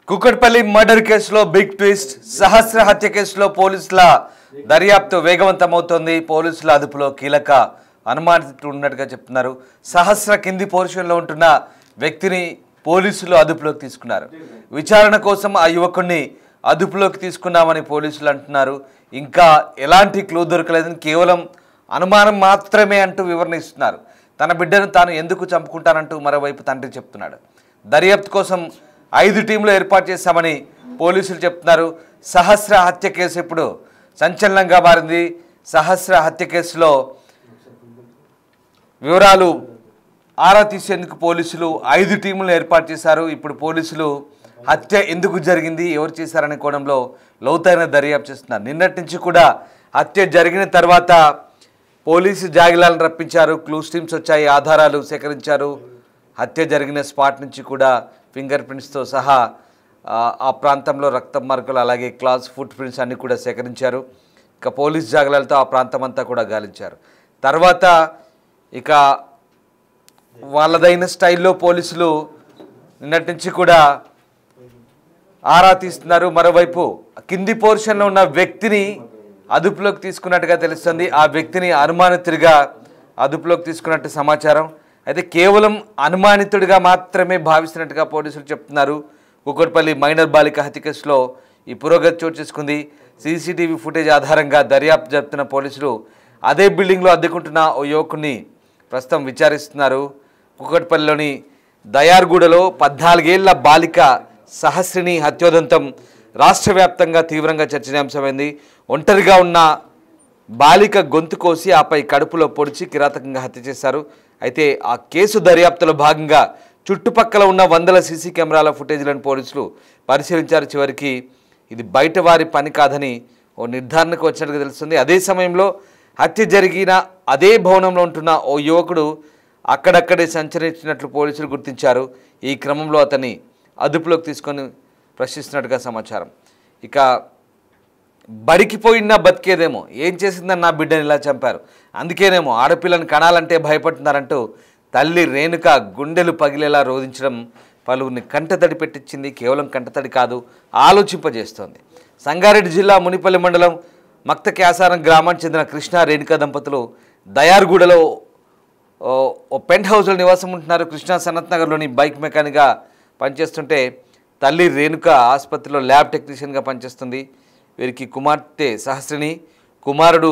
Kukatpally murder కేసులో big twist. సహస్ర హత్య కేసులో పోలీసుల దర్యాప్తు వేగవంతమవుతోంది. పోలీసుల అదుపులో కీలక అనుమానితుడు ఉన్నట్టుగా చెప్తున్నారు. సహస్ర కింది పోర్షన్లో ఉంటున్న వ్యక్తిని పోలీసులు అదుపులోకి తీసుకున్నారు. విచారణ కోసం ఆ యువకుడిని అదుపులోకి తీసుకున్నామని పోలీసులు అంటున్నారు. ఇంకా ఎలాంటి క్లూ దొరకలేదని, కేవలం అనుమానం మాత్రమే అంటూ వివరణ ఇస్తున్నారు. తన బిడ్డను తాను ఎందుకు చంపుకుంటానంటూ మరోవైపు తండ్రి చెప్తున్నాడు. దర్యాప్తు కోసం 5 టీంలు ఏర్పాటు చేశామని పోలీసులు చెప్తున్నారు. సహస్ర హత్య కేసు ఇప్పుడు సంచలనంగా మారింది. సహస్ర హత్య కేసులో వివరాలు ఆరా తీసేందుకు పోలీసులు 5 టీంలను ఏర్పాటు చేశారు. ఇప్పుడు పోలీసులు హత్య ఎందుకు జరిగింది, ఎవరు చేశారనే కోణంలో లోతైన దర్యాప్తు చేస్తున్నారు. నిన్నటి నుంచి కూడా హత్య జరిగిన తర్వాత పోలీసు జాగిలాలను రప్పించారు. క్లూస్ టీమ్స్ వచ్చాయి, ఆధారాలు సేకరించారు. హత్య జరిగిన స్పాట్ నుంచి కూడా ఫింగర్ ప్రింట్స్తో సహా ఆ ప్రాంతంలో రక్తం మార్కులు, అలాగే క్లాస్ ఫుట్ ప్రింట్స్ అన్నీ కూడా సేకరించారు. ఇక పోలీస్ జాగలాలతో ఆ ప్రాంతం అంతా కూడా గాలించారు. తర్వాత ఇక వాళ్ళదైన స్టైల్లో పోలీసులు నిన్నటి నుంచి కూడా ఆరా తీస్తున్నారు. మరోవైపు కింది పోర్షన్లో ఉన్న వ్యక్తిని అదుపులోకి తీసుకున్నట్టుగా తెలుస్తుంది. ఆ వ్యక్తిని అనుమానితుడిగా అదుపులోకి తీసుకున్నట్టు సమాచారం. అయితే కేవలం అనుమానితుడిగా మాత్రమే భావిస్తున్నట్టుగా పోలీసులు చెప్తున్నారు. కుకట్పల్లి మైనర్ బాలిక హత్య కేసులో ఈ పురోగతి చోటు చేసుకుంది. సీసీటీవీ ఫుటేజ్ ఆధారంగా దర్యాప్తు జరుపుతున్న పోలీసులు అదే బిల్డింగ్లో అద్దెకుంటున్న ఓ యువకుడిని ప్రస్తుతం విచారిస్తున్నారు. కుకట్పల్లిలోని దయార్గూడలో 14 ఏళ్ల బాలిక సహస్రిని హత్యోదంతం రాష్ట్ర వ్యాప్తంగా తీవ్రంగా చర్చనీయాంశమైంది. ఒంటరిగా ఉన్న బాలిక గొంతు కోసి ఆపై కడుపులో పొడిచి కిరాతకంగా హత్య చేశారు. అయితే ఆ కేసు దర్యాప్తులో భాగంగా చుట్టుపక్కల ఉన్న వందల సీసీ కెమెరాల ఫుటేజ్లను పోలీసులు పరిశీలించారు. చివరికి ఇది బయట వారి పని కాదని ఓ నిర్ధారణకు వచ్చినట్టుగా తెలుస్తుంది. అదే సమయంలో హత్య జరిగిన అదే భవనంలో ఉంటున్న ఓ యువకుడు అక్కడక్కడే సంచరించినట్లు పోలీసులు గుర్తించారు. ఈ క్రమంలో అతన్ని అదుపులోకి తీసుకొని ప్రశ్నిస్తున్నట్టుగా సమాచారం. ఇక బడికి పోయినా బతికేదేమో, ఏం చేసిందని నా బిడ్డని ఇలా చంపారు, అందుకేనేమో ఆడపిల్లని కనాలంటే భయపడుతున్నారంటూ తల్లి రేణుక గుండెలు పగిలేలా రోధించడం పలువురిని కంటతడి పెట్టించింది. కేవలం కంటతడి కాదు, ఆలోచింపజేస్తోంది. సంగారెడ్డి జిల్లా మునిపల్లి మండలం మక్త క్యాసారం గ్రామానికి చెందిన కృష్ణ రేణుక దంపతులు దయార్గూడలో ఓ పెంట్ హౌస్లో నివాసం ఉంటున్నారు. కృష్ణ సనత్ నగర్లోని బైక్ మెకానిక్గా పనిచేస్తుంటే తల్లి రేణుక ఆసుపత్రిలో ల్యాబ్ టెక్నీషియన్గా పనిచేస్తుంది. వీరికి కుమార్తె సహస్రిని, కుమారుడు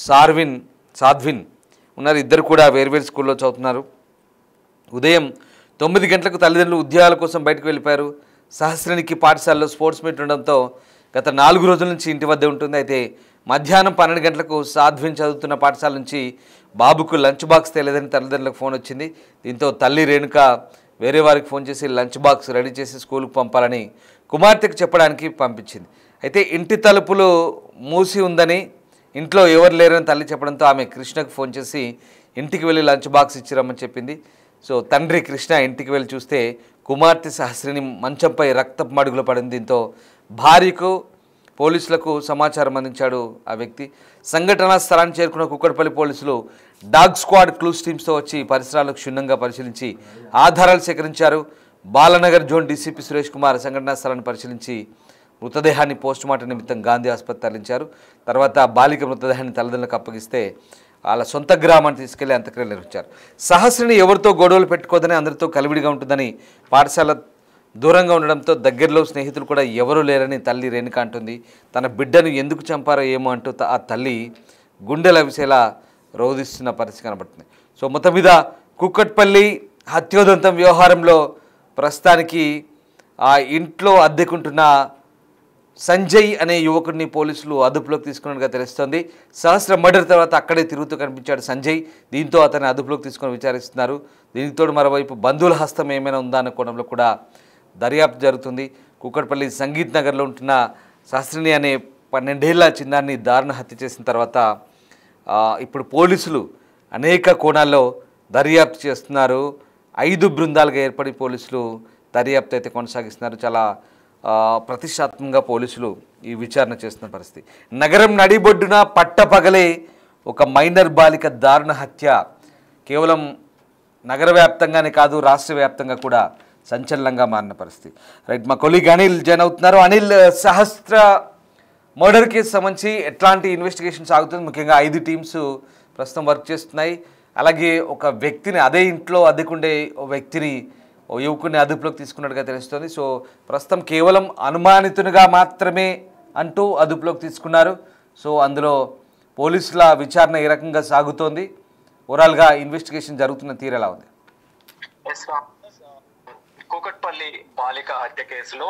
సాధ్విన్ ఉన్నారు. ఇద్దరు కూడా వేర్వేరు స్కూల్లో చదువుతున్నారు. ఉదయం 9 గంటలకు తల్లిదండ్రులు ఉద్యోగాల కోసం బయటకు వెళ్ళిపోయారు. సహస్రినికి పాఠశాలలో స్పోర్ట్స్ మీట్ ఉండడంతో గత 4 రోజుల నుంచి ఇంటి వద్ద ఉంటుంది. అయితే మధ్యాహ్నం 12 గంటలకు సాధ్విన్ చదువుతున్న పాఠశాల నుంచి బాబుకు లంచ్ బాక్స్ తేలేదని తల్లిదండ్రులకు ఫోన్ వచ్చింది. దీంతో తల్లి రేణుక వేరే వారికి ఫోన్ చేసి లంచ్ బాక్స్ రెడీ చేసి స్కూల్కి పంపాలని కుమార్తెకు చెప్పడానికి పంపించింది. అయితే ఇంటి తలుపులు మూసి ఉందని, ఇంట్లో ఎవరు లేరని తల్లి చెప్పడంతో ఆమె కృష్ణకు ఫోన్ చేసి ఇంటికి వెళ్ళి లంచ్ బాక్స్ ఇచ్చిరమ్మని చెప్పింది. సో తండ్రి కృష్ణ ఇంటికి వెళ్ళి చూస్తే కుమార్తె సహస్రిని మంచంపై రక్తపు మడుగులో పడింది. దీంతో భార్యకు, పోలీసులకు సమాచారం అందించాడు ఆ వ్యక్తి. సంఘటనా స్థలాన్ని చేరుకున్న కుక్కట్పల్లి పోలీసులు డాగ్ స్క్వాడ్ క్లూస్ టీమ్స్తో వచ్చి పరిసరాలకు క్షుణ్ణంగా పరిశీలించి ఆధారాలు సేకరించారు. బాలనగర్ జోన్ డీసీపీ సురేష్ కుమార్ సంఘటనా స్థలాన్ని పరిశీలించి మృతదేహాన్ని పోస్టుమార్టం నిమిత్తం గాంధీ ఆసుపత్రి తరలించారు. తర్వాత బాలిక మృతదేహాన్ని తల్లిదండ్రులకు అప్పగిస్తే వాళ్ళ సొంత గ్రామాన్ని తీసుకెళ్లి అంత్యక్రియలు నిర్వహించారు. సహస్రిని ఎవరితో గొడవలు పెట్టుకోదని, అందరితో కలివిడిగా ఉంటుందని, పాఠశాల దూరంగా ఉండడంతో దగ్గరలో స్నేహితులు కూడా ఎవరూ లేరని తల్లి రేణుక అంటుంది. తన బిడ్డను ఎందుకు చంపారో ఏమో అంటూ ఆ తల్లి గుండెల విసేలా రోధిస్తున్న పరిస్థితి కనబడుతుంది. సో మొత్తం మీద కుక్కట్పల్లి హత్యోదంతం వ్యవహారంలో ప్రస్తుతానికి ఆ ఇంట్లో అద్దెకుంటున్న సంజయ్ అనే యువకుడిని పోలీసులు అదుపులోకి తీసుకున్నట్టుగా తెలుస్తోంది. సహస్ర మర్డర్ తర్వాత అక్కడే తిరుగుతూ కనిపించాడు సంజయ్. దీంతో అతన్ని అదుపులోకి తీసుకొని విచారిస్తున్నారు. దీనితో మరోవైపు బంధువుల హస్తం ఏమైనా ఉందా అన్న కోణంలో కూడా దర్యాప్తు జరుగుతుంది. కుకట్పల్లి సంగీత్ నగర్లో ఉంటున్న సహస్రిని అనే 12 ఏళ్ల చిన్నారిని దారుణ హత్య చేసిన తర్వాత ఇప్పుడు పోలీసులు అనేక కోణాల్లో దర్యాప్తు చేస్తున్నారు. 5 బృందాలుగా ఏర్పడి పోలీసులు దర్యాప్తు అయితే కొనసాగిస్తున్నారు. చాలా ప్రతిష్టాత్మకంగా పోలీసులు ఈ విచారణ చేస్తున్న పరిస్థితి. నగరం నడిబొడ్డున పట్టపగలే ఒక మైనర్ బాలిక దారుణ హత్య కేవలం నగర వ్యాప్తంగానే కాదు, రాష్ట్ర వ్యాప్తంగా కూడా సంచలనంగా మారిన పరిస్థితి. రైట్, మా కొలీగ్ అనిల్ జాయిన్ అవుతున్నారు. అనిల్, సహస్ర మర్డర్ కేసు సంబంధించి ఎట్లాంటి ఇన్వెస్టిగేషన్ సాగుతుంది? ముఖ్యంగా 5 టీమ్స్ ప్రస్తుతం వర్క్ చేస్తున్నాయి. అలాగే ఒక వ్యక్తిని, అదే ఇంట్లో అద్దెకుండే వ్యక్తిని, యువకుడిని అదుపులోకి తీసుకున్నట్టుగా తెలుస్తుంది. సో ప్రస్తుతం కేవలం అనుమానితునిగా మాత్రమే అంటూ అదుపులోకి తీసుకున్నారు. సో అందులో పోలీసుల విచారణ ఏ రకంగా సాగుతోంది? ఓవరాల్గా ఇన్వెస్టిగేషన్ జరుగుతున్న తీరు ఎలా ఉంది? కూకట్పల్లి బాలిక హత్య కేసులో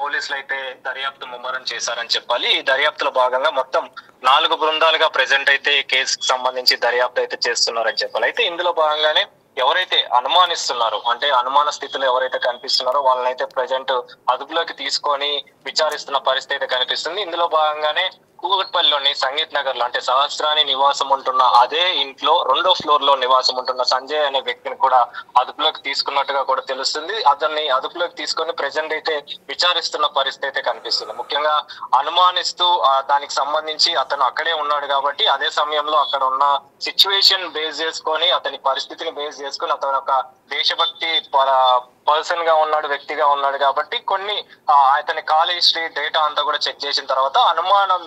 పోలీసులు అయితే దర్యాప్తు ముమ్మరం చేశారని చెప్పాలి. ఈ దర్యాప్తులో భాగంగా మొత్తం 4 బృందాలుగా ప్రెసెంట్ అయితే ఈ కేసుకు సంబంధించి దర్యాప్తు అయితే చేస్తున్నారని చెప్పాలి. అయితే ఇందులో భాగంగానే ఎవరైతే అనుమానిస్తున్నారో, అంటే అనుమాన స్థితిలో ఎవరైతే కనిపిస్తున్నారో వాళ్ళని అయితే ప్రెసెంట్ అదుపులోకి తీసుకొని విచారిస్తున్న పరిస్థితి అయితే కనిపిస్తుంది. ఇందులో భాగంగానే కూకట్పల్లిలోని సంగీత్ నగర్ లో, అంటే సహస్రాని నివాసం ఉంటున్న అదే ఇంట్లో 2వ ఫ్లోర్ లో నివాసం ఉంటున్న సంజయ్ అనే వ్యక్తిని కూడా అదుపులోకి తీసుకున్నట్టుగా కూడా తెలుస్తుంది. అతన్ని అదుపులోకి తీసుకొని ప్రెసెంట్ అయితే విచారిస్తున్న పరిస్థితి అయితే కనిపిస్తుంది. ముఖ్యంగా అనుమానిస్తూ దానికి సంబంధించి అతను అక్కడే ఉన్నాడు కాబట్టి అదే సమయంలో అక్కడ ఉన్న సిచ్యువేషన్ బేస్ చేసుకొని, అతని పరిస్థితిని బేస్ చేసుకొని అతను ఒక దేశభక్తి పర్సన్ గా ఉన్నాడు, వ్యక్తిగా ఉన్నాడు కాబట్టి కొన్ని అతని కాల్ హిస్టరీ డేటా అంతా కూడా చెక్ చేసిన తర్వాత అనుమానం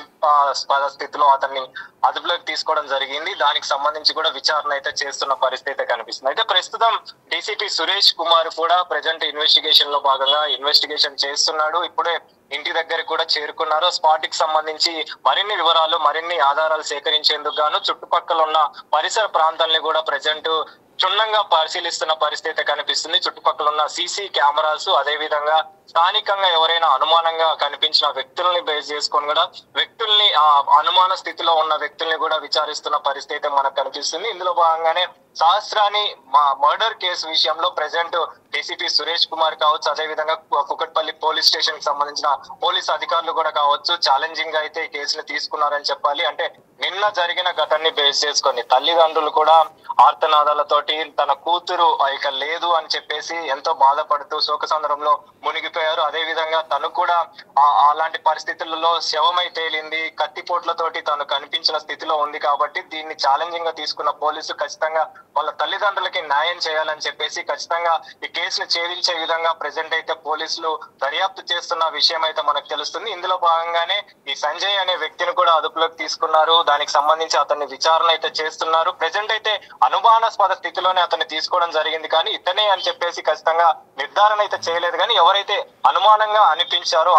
స్థితిలో అతన్ని అదుపులోకి తీసుకోవడం జరిగింది. దానికి సంబంధించి కూడా విచారణ అయితే చేస్తున్న పరిస్థితి అయితే కనిపిస్తుంది. అయితే ప్రస్తుతం డీసీపీ సురేష్ కుమార్ కూడా ప్రెసెంట్ ఇన్వెస్టిగేషన్ లో భాగంగా ఇన్వెస్టిగేషన్ చేస్తున్నాడు. ఇప్పుడే ఇంటి దగ్గర కూడా చేరుకున్నారు. స్పాట్ కి సంబంధించి మరిన్ని వివరాలు, మరిన్ని ఆధారాలు సేకరించేందుకు గాను చుట్టుపక్కల ఉన్న పరిసర ప్రాంతాలని కూడా ప్రెసెంట్ క్షుణ్ణంగా పరిశీలిస్తున్న పరిస్థితి కనిపిస్తుంది. చుట్టుపక్కల ఉన్న సీసీ కెమెరాస్, అదే విధంగా స్థానికంగా ఎవరైనా అనుమానంగా కనిపించిన వ్యక్తుల్ని బేస్ చేసుకొని కూడా వ్యక్తుల్ని, అనుమాన స్థితిలో ఉన్న వ్యక్తుల్ని కూడా విచారిస్తున్న పరిస్థితి మనకు కనిపిస్తుంది. ఇందులో భాగంగానే సహస్రాని మర్డర్ కేసు విషయంలో ప్రెసెంట్ డీసీపీ సురేష్ కుమార్ కావచ్చు, అదే విధంగా కుకట్పల్లి పోలీస్ స్టేషన్ కి సంబంధించిన పోలీస్ అధికారులు కూడా కావచ్చు, ఛాలెంజింగ్ గా అయితే ఈ కేసుని తీసుకున్నారని చెప్పాలి. అంటే నిన్న జరిగిన ఘటనని బేస్ చేసుకొని తల్లిదండ్రులు కూడా ఆర్తనాదాలతోటి తన కూతురు ఇక లేదు అని చెప్పేసి ఎంతో బాధపడుతూ శోకసంద్రంలో మునిగిపోయారు. అదే విధంగా తను కూడా అలాంటి పరిస్థితులలో శవమై తేలింది, కత్తిపోట్లతోటి తను కనిపించిన స్థితిలో ఉంది కాబట్టి దీన్ని ఛాలెంజింగ్ గా తీసుకున్న పోలీసు ఖచ్చితంగా వాళ్ళ తల్లిదండ్రులకి న్యాయం చేయాలని చెప్పేసి ఖచ్చితంగా ఈ కేసును ఛేదించే విధంగా ప్రెసెంట్ అయితే పోలీసులు దర్యాప్తు చేస్తున్న విషయం అయితే మనకు తెలుస్తుంది. ఇందులో భాగంగానే ఈ సంజయ్ అనే వ్యక్తిని కూడా అదుపులోకి తీసుకున్నారు. దానికి సంబంధించి అతన్ని విచారణ అయితే చేస్తున్నారు. ప్రెసెంట్ అయితే అనుమానాస్పద స్థితిలోనే అతన్ని తీసుకోవడం జరిగింది, కానీ ఇతనే అని చెప్పేసి ఖచ్చితంగా నిర్ధారణ అయితే చేయలేదు. కానీ ఎవరైతే అనుమానంగా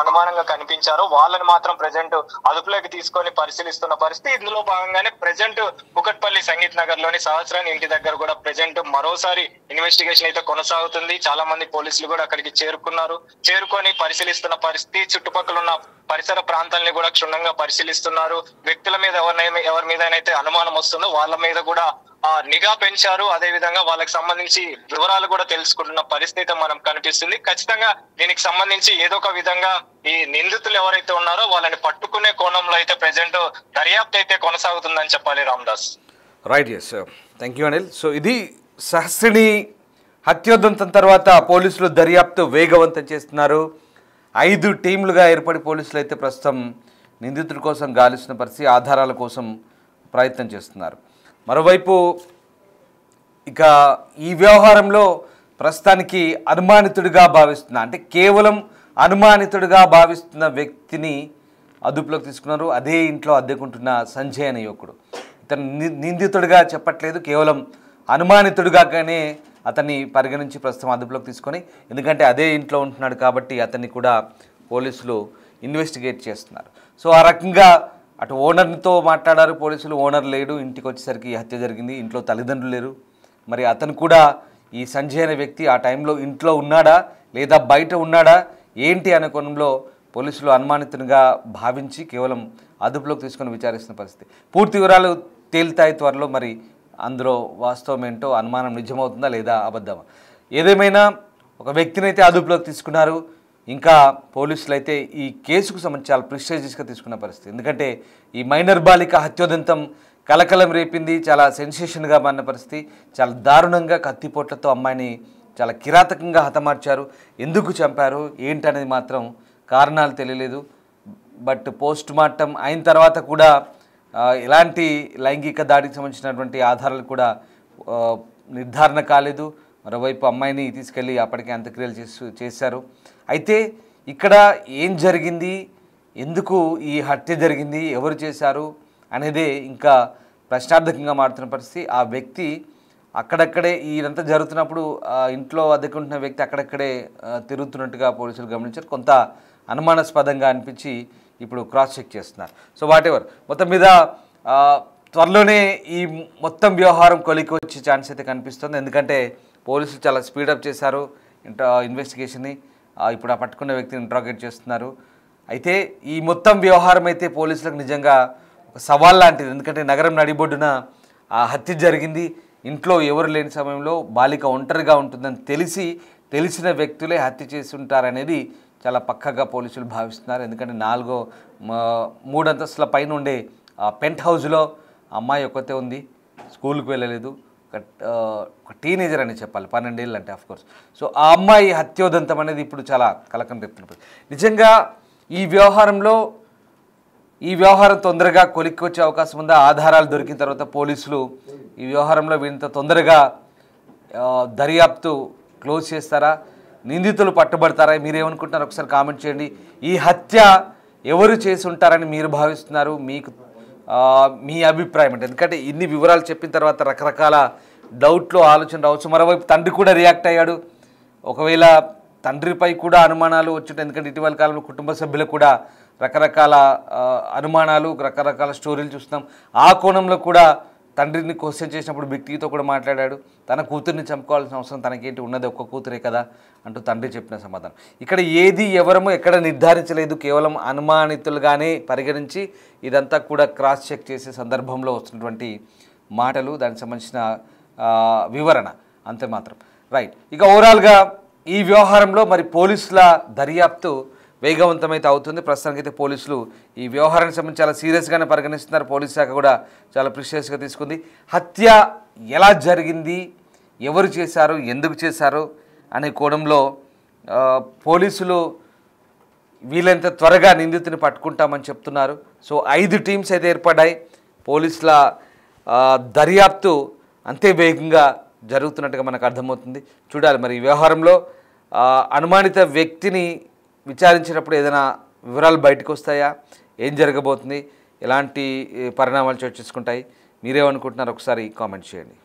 అనుమానంగా కనిపించారో వాళ్ళని మాత్రం ప్రెసెంట్ అదుపులోకి తీసుకొని పరిశీలిస్తున్న పరిస్థితి. ఇందులో భాగంగానే ప్రెసెంట్ కుకట్పల్లి సంగీత్ నగర్ లోని సహస్రాని ఇంటి దగ్గర కూడా ప్రెసెంట్ మరోసారి ఇన్వెస్టిగేషన్ అయితే కొనసాగుతుంది. చాలా మంది పోలీసులు కూడా అక్కడికి చేరుకొని పరిశీలిస్తున్న పరిస్థితి. చుట్టుపక్కల ఉన్న పరిసర ప్రాంతాలని కూడా క్షుణ్ణంగా పరిశీలిస్తున్నారు. వ్యక్తుల మీద ఎవరి మీద అయితే అనుమానం వస్తుందో వాళ్ళ మీద కూడా నిఘా పెంచారు. అదే విధంగా వాళ్ళకి సంబంధించి వివరాలు కూడా తెలుసుకుంటున్న పరిస్థితి మనకు కనిపిస్తుంది. ఖచ్చితంగా దీనికి సంబంధించి ఏదో ఒక విధంగా ఈ నిందితులు ఎవరైతే ఉన్నారో వాళ్ళని పట్టుకునే కోణంలో అయితే ప్రెసెంట్ దర్యాప్తు అయితే కొనసాగుతుందని చెప్పాలి. Ramdas. Right, yes, thank you Anil. So ఇది సహస్రిని హత్యోదంతం తర్వాత పోలీసులు దర్యాప్తు వేగవంతం చేస్తున్నారు. 5 టీంలుగా ఏర్పడి పోలీసులు అయితే ప్రస్తుతం నిందితుల కోసం గాలిస్తున్న పరిస్థితి, ఆధారాల కోసం ప్రయత్నం చేస్తున్నారు. మరోవైపు ఇక ఈ వ్యవహారంలో ప్రస్తుతానికి అనుమానితుడిగా భావిస్తున్న, అంటే కేవలం అనుమానితుడిగా భావిస్తున్న వ్యక్తిని అదుపులోకి తీసుకున్నారు. అదే ఇంట్లో అద్దెకుంటున్న సంజయ్ అనే యువకుడు. ఇతను నిందితుడిగా చెప్పట్లేదు, కేవలం అనుమానితుడిగానే అతన్ని పరిగణించి ప్రస్తుతం అదుపులోకి తీసుకొని, ఎందుకంటే అదే ఇంట్లో ఉంటున్నాడు కాబట్టి అతన్ని కూడా పోలీసులు ఇన్వెస్టిగేట్ చేస్తున్నారు. సో ఆ రకంగా అటు ఓనర్తో మాట్లాడారు పోలీసులు, ఓనర్ లేడు, ఇంటికి వచ్చేసరికి హత్య జరిగింది, ఇంట్లో తల్లిదండ్రులు లేరు. మరి అతను కూడా, ఈ సంజయ్ అనే వ్యక్తి ఆ టైంలో ఇంట్లో ఉన్నాడా లేదా బయట ఉన్నాడా ఏంటి అనే కోణంలో పోలీసులు అనుమానితునిగా భావించి కేవలం అదుపులోకి తీసుకొని విచారిస్తున్న పరిస్థితి. పూర్తి వివరాలు తేలుతాయి త్వరలో. మరి అందులో వాస్తవం ఏంటో, అనుమానం నిజమవుతుందా లేదా అబద్ధమా, ఏదేమైనా ఒక వ్యక్తిని అయితే అదుపులోకి తీసుకున్నారు. ఇంకా పోలీసులు అయితే ఈ కేసుకు సంబంధించి చాలా ప్రిస్టేజియస్గా తీసుకున్న పరిస్థితి. ఎందుకంటే ఈ మైనర్ బాలిక హత్యోదంతం కలకలం రేపింది, చాలా సెన్సేషన్గా మారిన పరిస్థితి. చాలా దారుణంగా కత్తిపోట్లతో అమ్మాయిని చాలా కిరాతకంగా హతమార్చారు. ఎందుకు చంపారు ఏంటనేది మాత్రం కారణాలు తెలియలేదు. బట్ పోస్ట్ మార్టం అయిన తర్వాత కూడా ఎలాంటి లైంగిక దాడికి సంబంధించినటువంటి ఆధారాలు కూడా నిర్ధారణ కాలేదు. మరోవైపు అమ్మాయిని తీసుకెళ్ళి అప్పటికే అంత్యక్రియలు చేశారు. అయితే ఇక్కడ ఏం జరిగింది, ఎందుకు ఈ హత్య జరిగింది, ఎవరు చేశారు అనేదే ఇంకా ప్రశ్నార్థకంగా మారుతున్న పరిస్థితి. ఆ వ్యక్తి అక్కడక్కడే ఇదంతా జరుగుతున్నప్పుడు ఇంట్లో అద్దెకుంటున్న వ్యక్తి అక్కడక్కడే తిరుగుతున్నట్టుగా పోలీసులు గమనించారు. కొంత అనుమానాస్పదంగా అనిపించి ఇప్పుడు క్రాస్ చెక్ చేస్తున్నారు. సో వాటెవర్, మొత్తం మీద త్వరలోనే ఈ మొత్తం వ్యవహారం కొలికి వచ్చే ఛాన్స్ అయితే కనిపిస్తుంది. ఎందుకంటే పోలీసులు చాలా స్పీడప్ చేశారు ఇన్వెస్టిగేషన్ని. ఇప్పుడు ఆ పట్టుకున్న వ్యక్తిని ఇంట్రాగేట్ చేస్తున్నారు. అయితే ఈ మొత్తం వ్యవహారం అయితే పోలీసులకు నిజంగా ఒక సవాల్ లాంటిది. ఎందుకంటే నగరం నడిబొడ్డున ఆ హత్య జరిగింది. ఇంట్లో ఎవరు లేని సమయంలో బాలిక ఒంటరిగా ఉంటుందని తెలిసిన వ్యక్తులే హత్య చేసి ఉంటారనేది చాలా పక్కగా పోలీసులు భావిస్తున్నారు. ఎందుకంటే 3 అంతస్తుల పైన ఉండే పెంట్ హౌస్లో అమ్మాయి ఒక్కతే ఉంది, స్కూల్కి వెళ్ళలేదు. ఒక టీనేజర్ అని చెప్పాలి, 12 ఏళ్ళు అంటే ఆఫ్కోర్స్. సో ఆ అమ్మాయి హత్యోదంతం అనేది ఇప్పుడు చాలా కలకం రేపుతున్నది. నిజంగా ఈ వ్యవహారం తొందరగా కొలిక్కి వచ్చే అవకాశం ఉందా? ఆధారాలు దొరికిన తర్వాత పోలీసులు ఈ వ్యవహారంలో వీళ్ళంత తొందరగా దర్యాప్తు క్లోజ్ చేస్తారా? నిందితులు పట్టుబడతారా? మీరేమనుకుంటున్నారు ఒకసారి కామెంట్ చేయండి. ఈ హత్య ఎవరు చేసి ఉంటారని మీరు భావిస్తున్నారు? మీ అభిప్రాయం అంటే, ఎందుకంటే ఇన్ని వివరాలు చెప్పిన తర్వాత రకరకాల డౌట్లు ఆలోచన రావచ్చు. మరోవైపు తండ్రి కూడా రియాక్ట్ అయ్యాడు. ఒకవేళ తండ్రిపై కూడా అనుమానాలు వచ్చుంటాయి. ఎందుకంటే ఇటీవల కాలంలో కుటుంబ సభ్యులకు కూడా రకరకాల అనుమానాలు, రకరకాల స్టోరీలు చూస్తున్నాం. ఆ కోణంలో కూడా తండ్రిని క్వశ్చన్ చేసినప్పుడు బిగ్ కూడా మాట్లాడాడు. తన కూతుర్ని చంపుకోవాల్సిన అవసరం తనకేంటి, ఉన్నది ఒక్క కూతురే కదా అంటూ తండ్రి చెప్పిన సమాధానం. ఇక్కడ ఏది ఎవరమో ఎక్కడ నిర్ధారించలేదు, కేవలం అనుమానితులుగానే పరిగణించి ఇదంతా కూడా క్రాస్ చెక్ చేసే సందర్భంలో వస్తున్నటువంటి మాటలు, దానికి సంబంధించిన వివరణ అంతే మాత్రం. రైట్. ఇక ఓవరాల్గా ఈ వ్యవహారంలో మరి పోలీసుల దర్యాప్తు వేగవంతమైతే అవుతుంది. ప్రస్తుతానికైతే పోలీసులు ఈ వ్యవహారానికి సంబంధించి చాలా సీరియస్గానే పరిగణిస్తున్నారు. పోలీస్ శాఖ కూడా చాలా ప్రిషియస్గా తీసుకుంది. హత్య ఎలా జరిగింది, ఎవరు చేశారు, ఎందుకు చేశారు అనే కోణంలో పోలీసులు వీలైనంత త్వరగా నిందితుని పట్టుకుంటామని చెప్తున్నారు. సో 5 టీమ్స్ అయితే ఏర్పడ్డాయి. పోలీసుల దర్యాప్తు అంతే వేగంగా జరుగుతున్నట్టుగా మనకు అర్థమవుతుంది. చూడాలి మరి ఈ వ్యవహారంలో అనుమానిత వ్యక్తిని విచారించినప్పుడు ఏదైనా వివరాలు బయటకు వస్తాయా, ఏం జరగబోతుంది, ఎలాంటి పరిణామాలు చోటు చేసుకుంటాయి, మీరేమనుకుంటున్నారు ఒకసారి కామెంట్ చేయండి.